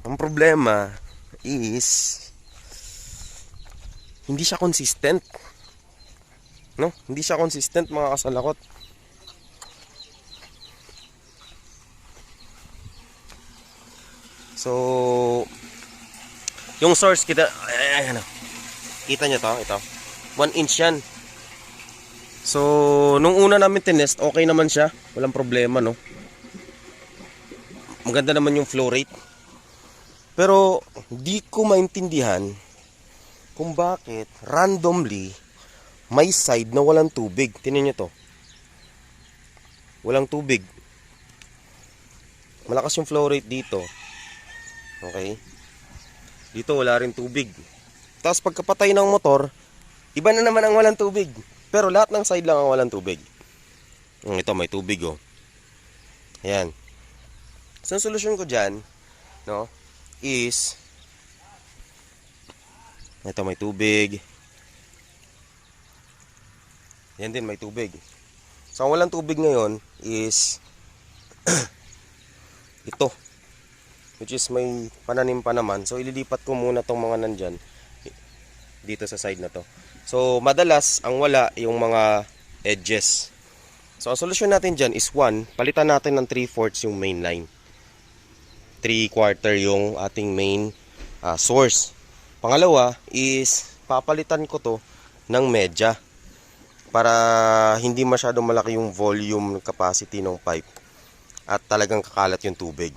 Ang problema is hindi siya consistent, no? Hindi siya consistent, mga kasalakot. So, yung source kita, ay, ano, kita nyo to, ito. 1 inch yan. So, nung una namin tinest, okay naman siya. Walang problema, no? Maganda naman yung flow rate. Pero, di ko maintindihan kung bakit randomly may side na walang tubig. Tingnan nyo to. Walang tubig. Malakas yung flow rate dito. Okay? Dito wala rin tubig. Tapos pagkapatay ng motor, iba na naman ang walang tubig. Pero lahat ng side lang ang walang tubig. Ito may tubig, oh. Ayan. So, ang solusyon ko dyan, no, is ito may tubig. Yan din may tubig. So, ang walang tubig ngayon is ito, which is may pananim pa naman. So, ililipat ko muna tong mga nandyan dito sa side na to. So, madalas ang wala yung mga edges. So, ang solusyon natin dyan is 1, palitan natin ng 3/4 yung main line. 3/4 yung ating main source. Pangalawa is papalitan ko to ng medya para hindi masyadong malaki yung volume capacity ng pipe at talagang kakalat yung tubig.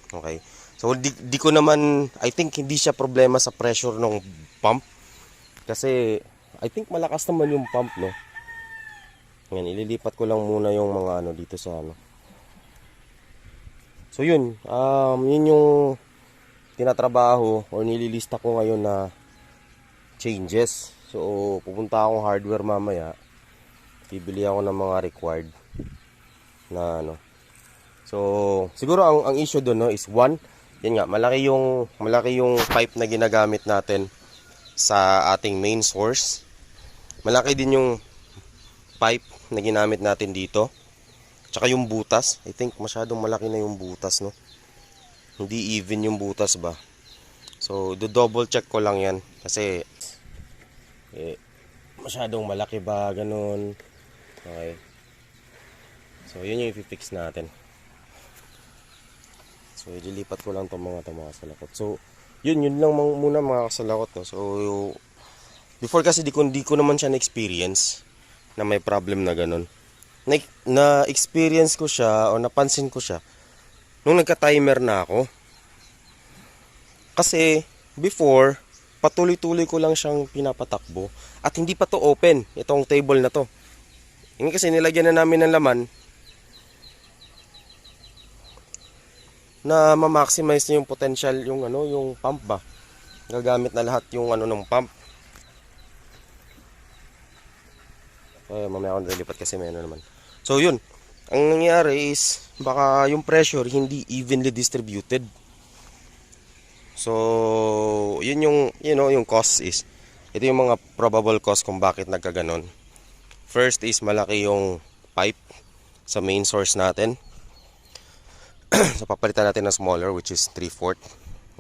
Okay? So, di ko naman, I think hindi siya problema sa pressure ng pump. Kasi, I think malakas naman yung pump, no? Ngayon, ililipat ko lang muna yung mga ano dito sa ano. So, yun. Yun yung tinatrabaho o nililista ko ngayon na changes. So, pupunta akong hardware mamaya. Bibili ako ng mga required na ano. So, siguro ang issue doon, no, is 1, yan nga, malaki yung pipe na ginagamit natin sa ating main source. Malaki din yung pipe na ginamit natin dito. Tsaka yung butas, I think masyadong malaki na yung butas, no. Hindi even yung butas ba. So, do-double check ko lang yan kasi masyadong malaki ba, ganun. Okay. So, yun yung i-fix natin. So, ililipat ko lang itong mga kasalakot. So, yun lang muna mga kasalakot, no? So, before kasi di ko naman siya na-experience na may problem na ganun. Na-experience ko siya o napansin ko siya nung nagka-timer na ako. Kasi, before, patuloy-tuloy ko lang siyang pinapatakbo at hindi pa to open, itong table na to. Yung kasi nilagyan na namin ng laman na ma-maximize na yung potential, yung ano, yung pump ba. Gagamit na lahat yung ano ng pump. Mamaya ako nalipat kasi may ano naman. So yun, ang nangyayari is baka yung pressure hindi evenly distributed. So yun yung yung cause is ito yung mga probable cause kung bakit nagkaganon. First is malaki yung pipe sa main source natin. So papalitan natin ng smaller, which is 3/4.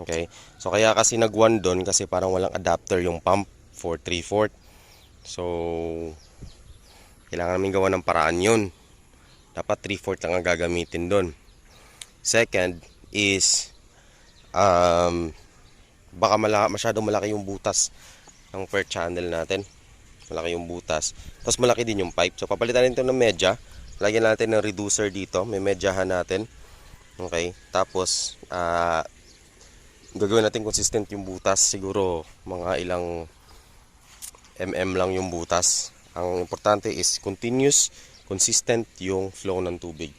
Okay? So kaya kasi nag-1 doon kasi parang walang adapter yung pump for 3/4. So kailangan namin gawa ng paraan yun. Dapat 3/4 lang ang gagamitin doon. Second is baka masyadong malaki yung butas ng per channel natin. Malaki yung butas. Tapos malaki din yung pipe. So papalitan natin ito ng medya. Lagyan natin ng reducer dito. May medyahan natin. Okay. Tapos gagawin natin consistent yung butas. Siguro mga ilang lang yung butas. Ang importante is continuous, consistent yung flow ng tubig.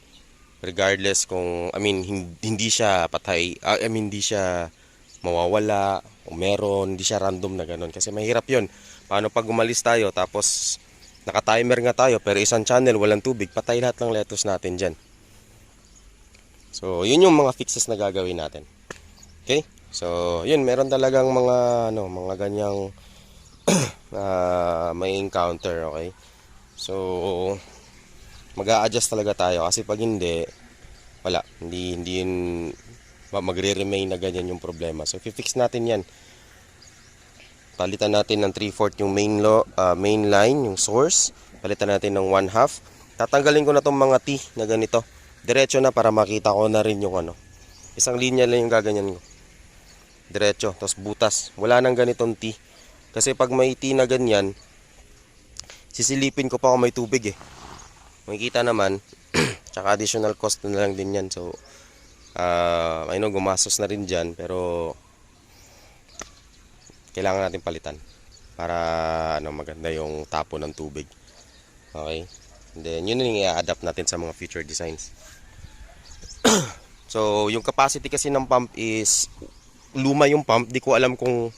Regardless kung, hindi siya patay, hindi siya mawawala, o meron, hindi siya random na ganun. Kasi mahirap yun. Paano pag umalis tayo, tapos naka-timer nga tayo, pero isang channel, walang tubig, patay lahat ng lettuce natin dyan. So, yun yung mga fixes na gagawin natin. Okay? So, yun, meron talagang mga ganyang may encounter, okay? So, mag-a-adjust talaga tayo kasi pag hindi, wala, hindi yun magre-remain na ganyan yung problema. So i-fix natin yan. Palitan natin ng 3/4 yung main line, yung source. Palitan natin ng 1/2. Tatanggalin ko na tong mga T na ganito. Diretso na para makita ko na rin yung ano. Isang linya lang yung gaganyan ko. Diretso, tapos butas. Wala nang ganitong T. Kasi pag may T na ganyan, sisilipin ko pa kung may tubig eh. Makikita naman, tsaka additional cost na lang din yan. So, I know gumastos na rin dyan, pero kailangan natin palitan para ano, maganda yung tapo ng tubig. Okay? And then, yun yung i-adapt natin sa mga future designs. So, yung capacity kasi ng pump is luma yung pump. Di ko alam kung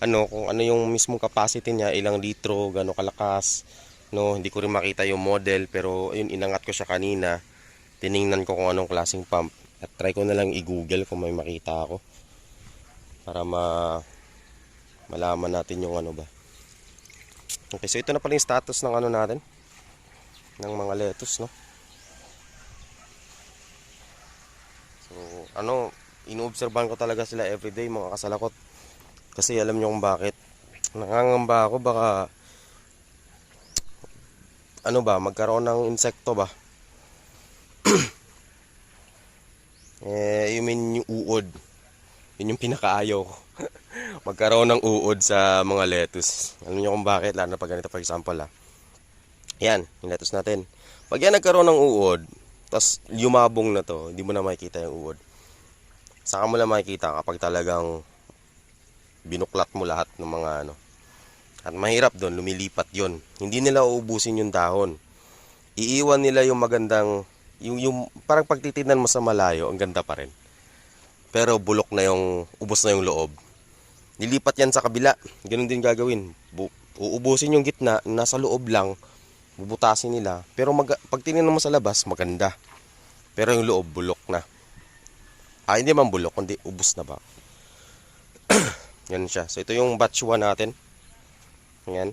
ano yung mismong capacity niya, ilang litro, gaano kalakas. No, hindi ko rin makita yung model, pero yun, inangat ko siya kanina. Tiningnan ko kung anong klaseng pump. At try ko na lang i-google kung may makita ako. Para malaman natin yung ano ba. Okay, so ito na pala yung status ng ano natin. Ng mga lettuce, no. So, inoobserbahan ko talaga sila everyday, mga kasalakot. Kasi alam nyo kung bakit. Nangangamba ako baka magkaroon ng insekto ba. You mean yung uod. Yun yung pinakaayaw ko. Magkaroon ng uod sa mga lettuce. Alam nyo kung bakit, lalo na pag ganito, for example yan, yung lettuce natin. Pag yan nagkaroon ng uod, tapos lumabong na to, hindi mo na makikita yung uod. Saka mo lang makikita kapag talagang binuklat mo lahat ng mga ano. At mahirap doon, lumilipat yon. Hindi nila uubusin yung dahon. Iiwan nila yung magandang, yung parang pagtitignan mo sa malayo, ang ganda pa rin. Pero bulok na yung, ubos na yung loob. Nilipat yan sa kabila. Ganun din gagawin. Uubusin yung gitna, nasa loob lang, bubutasin nila. Pero pag tinignan mo sa labas, maganda. Pero yung loob, bulok na. Hindi man bulok, kundi ubos na ba. Yan siya. So ito yung batch 1 natin. Yan.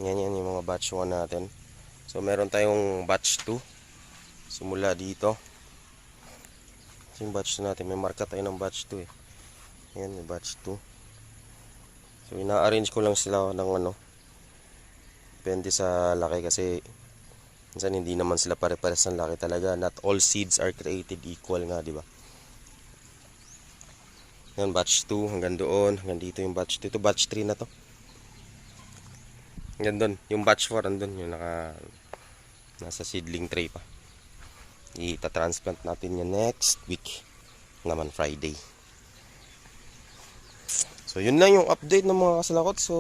Yan yung mga batch 1 natin. So meron tayong batch 2. Simula dito. Yung batch 2 natin, may marka tayo ng batch 2 eh. Yan, may batch 2. So ina-arrange ko lang sila ng depende sa laki kasi minsan hindi naman sila pare-pares ng laki talaga. Not all seeds are created equal nga, di ba? Yan, batch 2 hanggang doon, hanggang dito yung batch 2. Ito batch 3 na to. Hanggang doon, yung batch 4 andun, yung nasa seedling tray pa. Ita-transplant natin yan next week naman, Friday. So yun lang yung update ng mga kasalakot. So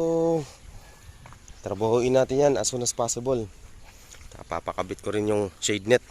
trabahuin natin yan as soon as possible. Papakabit ko rin yung shade net.